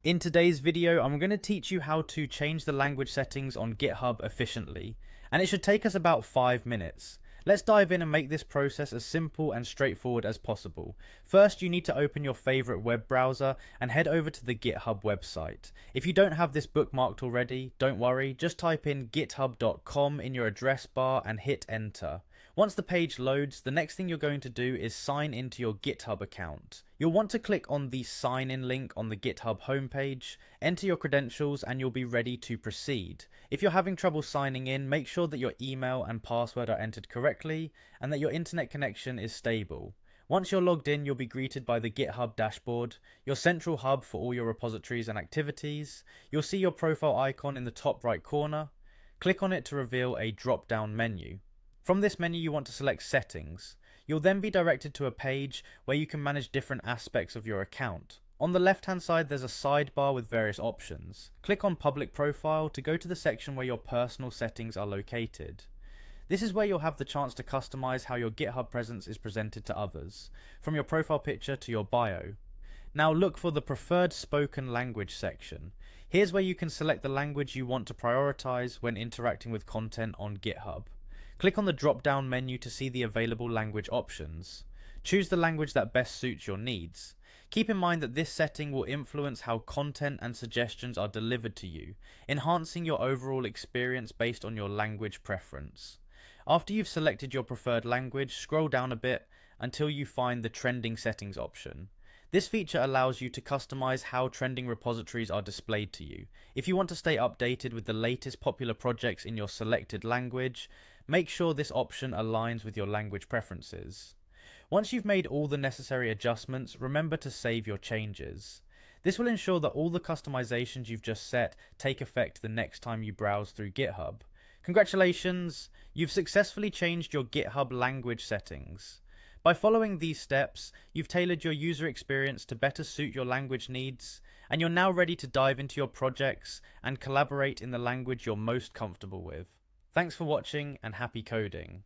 In today's video, I'm going to teach you how to change the language settings on GitHub efficiently, and it should take us about 5 minutes. Let's dive in and make this process as simple and straightforward as possible. First, you need to open your favorite web browser and head over to the GitHub website. If you don't have this bookmarked already, don't worry, just type in github.com in your address bar and hit enter. Once the page loads, the next thing you're going to do is sign into your GitHub account. You'll want to click on the sign in link on the GitHub homepage, enter your credentials, and you'll be ready to proceed. If you're having trouble signing in, make sure that your email and password are entered correctly and that your internet connection is stable. Once you're logged in, you'll be greeted by the GitHub dashboard, your central hub for all your repositories and activities. You'll see your profile icon in the top right corner. Click on it to reveal a drop-down menu. From this menu, you want to select Settings. You'll then be directed to a page where you can manage different aspects of your account. On the left hand side, there's a sidebar with various options. Click on Public Profile to go to the section where your personal settings are located. This is where you'll have the chance to customize how your GitHub presence is presented to others, from your profile picture to your bio. Now look for the Preferred Spoken Language section. Here's where you can select the language you want to prioritize when interacting with content on GitHub. Click on the drop-down menu to see the available language options. Choose the language that best suits your needs. Keep in mind that this setting will influence how content and suggestions are delivered to you, enhancing your overall experience based on your language preference. After you've selected your preferred language, scroll down a bit until you find the trending settings option. This feature allows you to customize how trending repositories are displayed to you. If you want to stay updated with the latest popular projects in your selected language, make sure this option aligns with your language preferences. Once you've made all the necessary adjustments, remember to save your changes. This will ensure that all the customizations you've just set take effect the next time you browse through GitHub. Congratulations! You've successfully changed your GitHub language settings. By following these steps, you've tailored your user experience to better suit your language needs, and you're now ready to dive into your projects and collaborate in the language you're most comfortable with. Thanks for watching and happy coding.